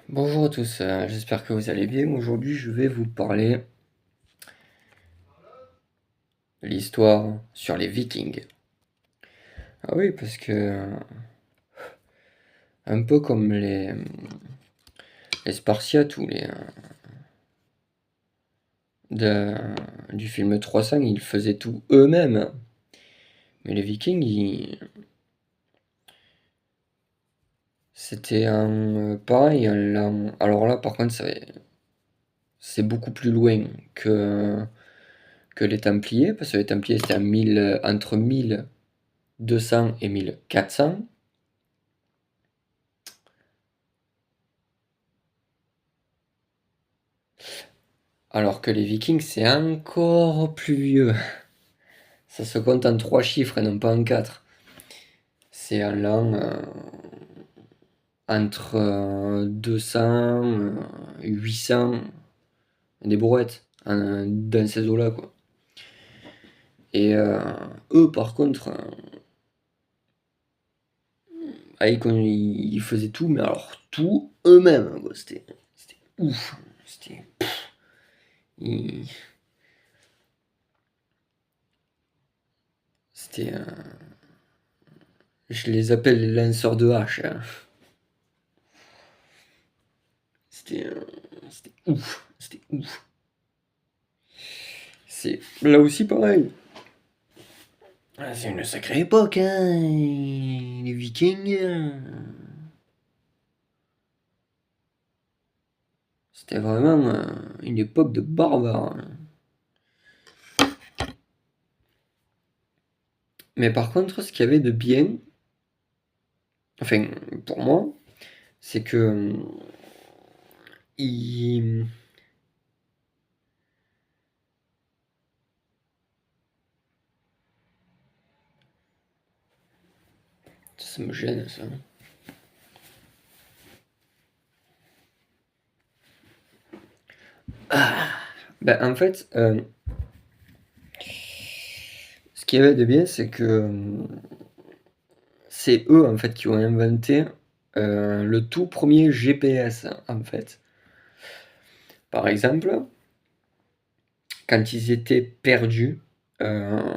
Bonjour à tous, j'espère que vous allez bien. Aujourd'hui, je vais vous parler de l'histoire sur les Vikings. Ah oui, parce que un peu comme les Spartiates ou du film 300, ils faisaient tout eux-mêmes. Mais les Vikings, c'était pareil. Alors là, par contre, c'est beaucoup plus loin que les Templiers, parce que les Templiers, c'était entre 1200 et 1400. Alors que les Vikings, c'est encore plus vieux. Ça se compte en 3 chiffres et non pas en 4. C'est en l'an entre 200, 800, des brouettes, dans ces eaux-là, quoi. Et eux, par contre, ils faisaient tout, mais alors tout eux-mêmes, quoi. C'était ouf. C'était. ils- C'était. Je les appelle les lanceurs de haches, hein. C'était. C'était ouf. C'était ouf. C'est là aussi pareil. Ah, c'est une sacrée époque, hein, les Vikings. C'était vraiment une époque de barbares. Mais par contre, ce qu'il y avait de bien, enfin, pour moi, c'est que ils... Ça me gêne, ça. Ben, en fait, ce qu'il y avait de bien, c'est que c'est eux, en fait, qui ont inventé le tout premier GPS, en fait. Par exemple, quand ils étaient perdus euh,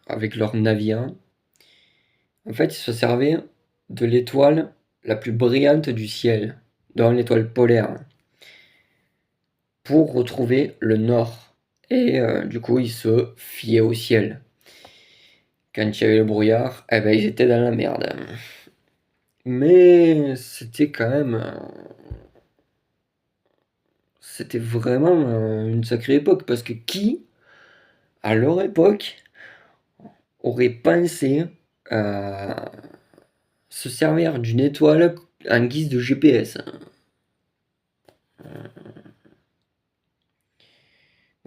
avec leur navire, en fait, ils se servaient de l'étoile la plus brillante du ciel, dans l'étoile polaire, pour retrouver le nord. Et du coup, ils se fiaient au ciel. Quand il y avait le brouillard, eh ben, ils étaient dans la merde. Mais c'était quand même. C'était vraiment une sacrée époque, parce que qui, à leur époque, aurait pensé à se servir d'une étoile en guise de GPS?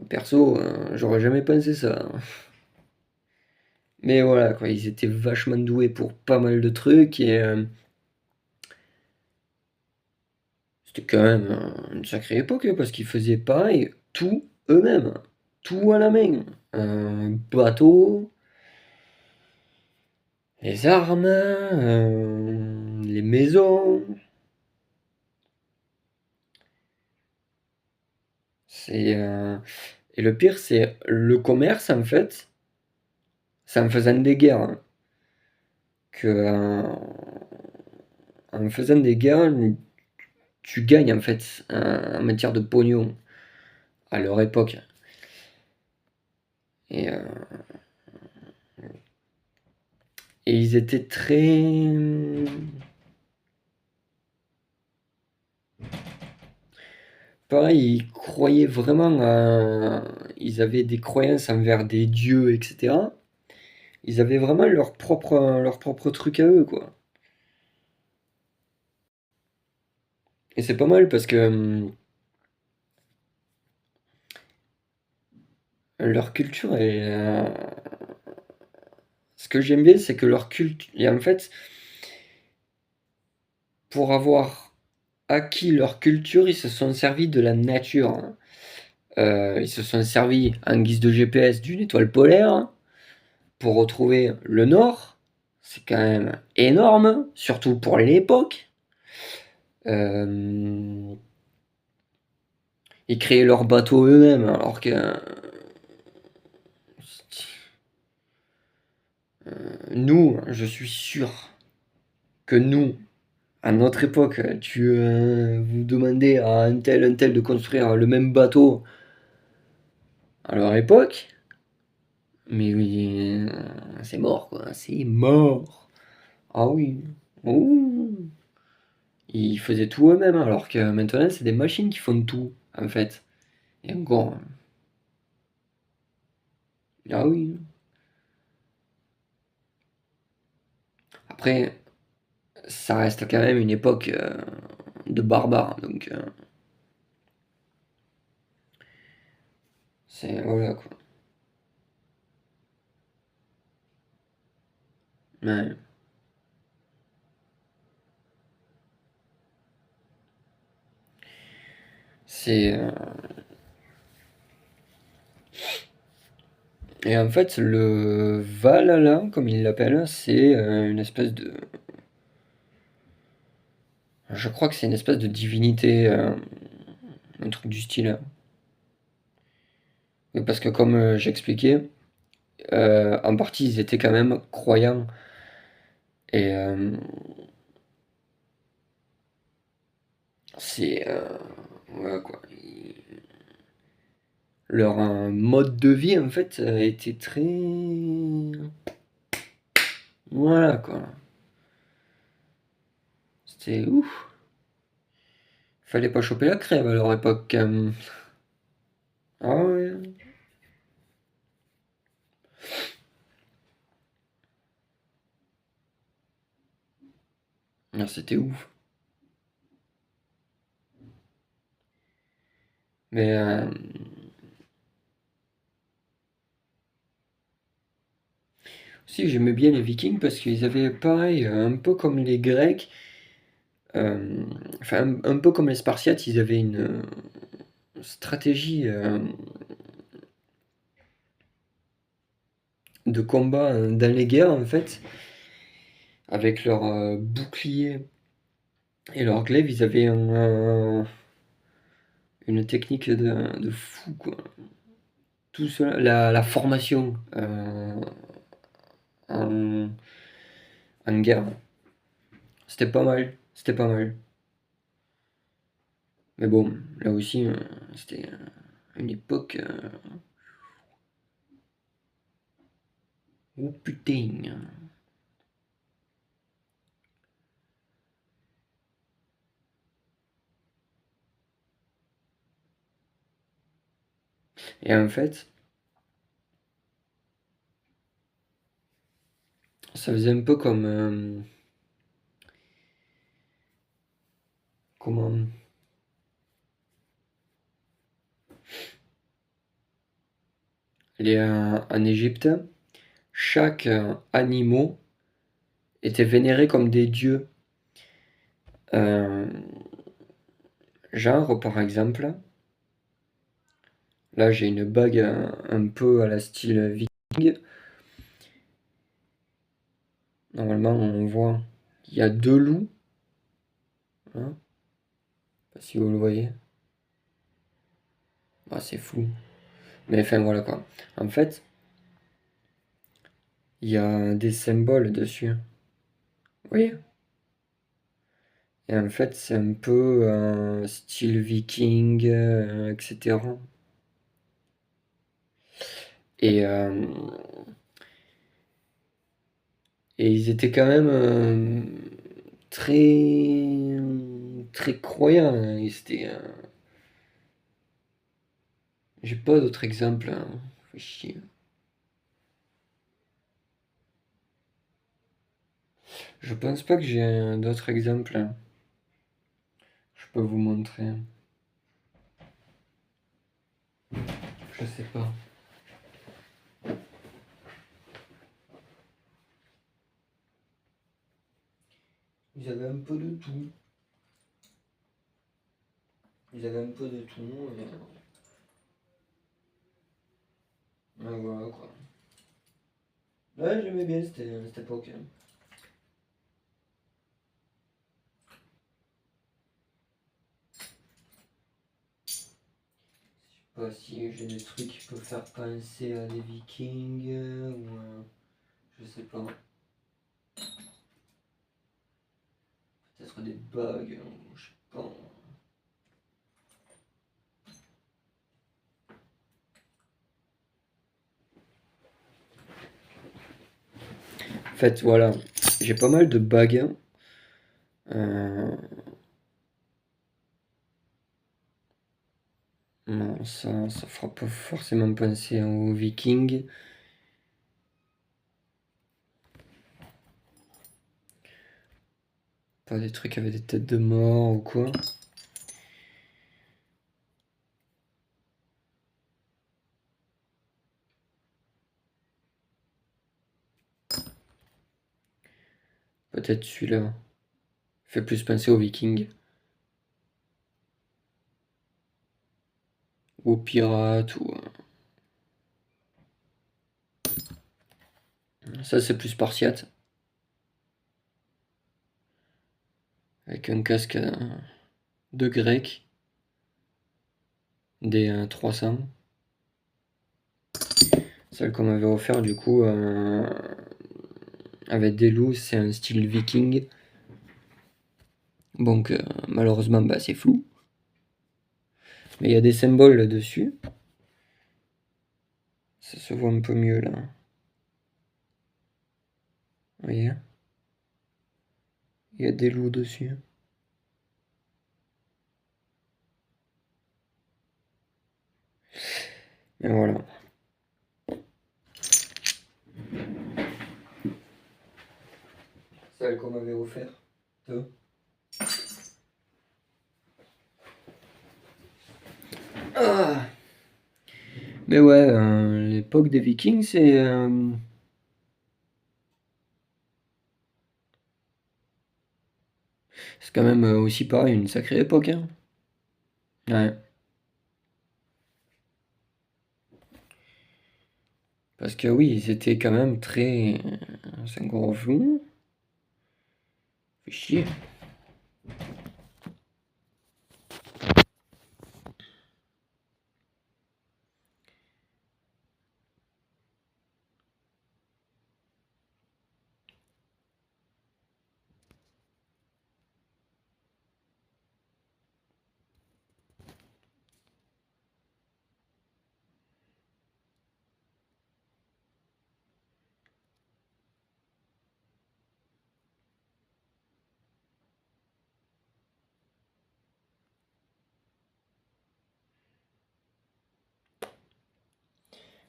Perso, j'aurais jamais pensé ça. Mais voilà, quoi, ils étaient vachement doués pour pas mal de trucs et c'était quand même une sacrée époque, hein, parce qu'ils faisaient pareil, tout eux-mêmes, tout à la main. Un bateau, les armes, les maisons. C'est et le pire, c'est le commerce en fait. C'est en faisant des guerres, hein, que en faisant des guerres, tu gagnes en fait en matière de pognon à leur époque. Et, euh, et ils étaient très. Pareil, ils croyaient vraiment à. Ils avaient des croyances envers des dieux, etc. Ils avaient vraiment leur propre truc à eux, quoi. Et c'est pas mal parce que leur culture est. Ce que j'aime bien, c'est que leur culture. Et en fait, pour avoir acquis leur culture, ils se sont servis de la nature, hein. Ils se sont servis en guise de GPS d'une étoile polaire pour retrouver le nord. C'est quand même énorme, surtout pour l'époque. Euh, Ils créaient leurs bateaux eux-mêmes, alors que nous, je suis sûr que nous, à notre époque, vous demandez à un tel de construire le même bateau à leur époque, mais oui, c'est mort, quoi, c'est mort. Ah oui. Ouh. Ils faisaient tout eux-mêmes, alors que maintenant, c'est des machines qui font tout, en fait. Et encore, ah oui. Après, ça reste quand même une époque de barbares, donc c'est voilà quoi. Ouais. C'est et en fait le Valhalla, comme ils l'appellent, c'est une espèce de, je crois que c'est une espèce de divinité, un truc du style. Mais parce que comme j'expliquais, en partie ils étaient quand même croyants et c'est ouais quoi. Leur mode de vie en fait était très voilà quoi. C'était ouf. Fallait pas choper la crève à leur époque quand même. Ah ouais. Ah, c'était ouf. Mais si j'aimais bien les Vikings parce qu'ils avaient pareil, un peu comme les Grecs, euh, enfin un peu comme les Spartiates, ils avaient une stratégie de combat dans les guerres en fait, avec leurs boucliers et leurs glaives, ils avaient une technique de fou quoi. Tout cela, la formation en, en guerre, c'était pas mal, c'était pas mal. Mais bon, là aussi, c'était une époque. Oh putain! Et en fait, ça faisait un peu comme. Comment. En Égypte, chaque animal était vénéré comme des dieux. Euh, Genre, par exemple, là j'ai une bague un peu à la style viking. Normalement, on voit, il y a deux loups. Hein, je sais pas si vous le voyez. Ah, c'est fou. Mais enfin, voilà quoi. En fait, il y a des symboles dessus. Oui. Et en fait, c'est un peu un style viking, etc. Et, euh, et ils étaient quand même très, très croyants, hein. J'ai pas d'autres exemples, hein. Fait chier. Je pense pas que j'ai d'autres exemples, hein. Je peux vous montrer. Je sais pas. Ils avaient un peu de tout. Ils avaient un peu de tout. Voilà quoi. Ouais, j'aimais bien cette époque, hein. pas si j'ai des trucs qui peuvent faire penser à des Vikings ou je sais pas. Peut-être des bugs, je sais pas. En fait, voilà, j'ai pas mal de bagues. Non, ça fera pas forcément penser aux Vikings. Pas des trucs avec des têtes de mort ou quoi. Peut-être celui-là. Fait plus penser aux Vikings. Ou aux pirates ou. Ça, c'est plus spartiate. Avec un casque de grec. Des 300. Celle qu'on m'avait offert du coup avec des loups, c'est un style viking. Donc malheureusement bah, c'est flou. Mais il y a des symboles là-dessus. Ça se voit un peu mieux là. Vous voyez? Il y a des loups dessus. Et voilà. Celle qu'on m'avait offert. Ah. Mais ouais, l'époque des Vikings, c'est quand même aussi pareil, une sacrée époque. Hein. Ouais. Parce que oui, ils étaient quand même très. C'est un gros flou. Fait chier.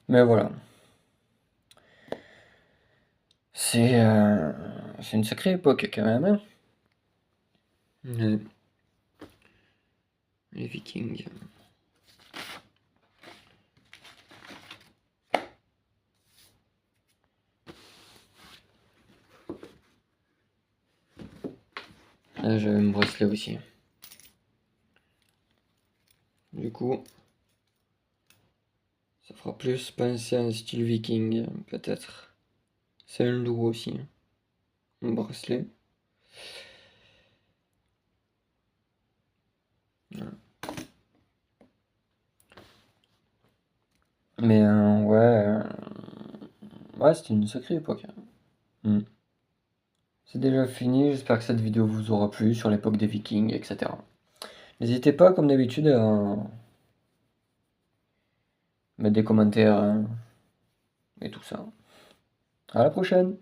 Mais voilà. C'est une sacrée époque quand même. Hein. Ouais. Les Vikings. Là, j'avais mon bracelet aussi. Du coup, ça fera plus penser à un style viking, peut-être. C'est un loup aussi. Un bracelet. Voilà. Mais ouais, c'était une sacrée époque. Hmm. C'est déjà fini, j'espère que cette vidéo vous aura plu sur l'époque des Vikings, etc. N'hésitez pas, comme d'habitude, à mettre des commentaires et tout ça. À la prochaine!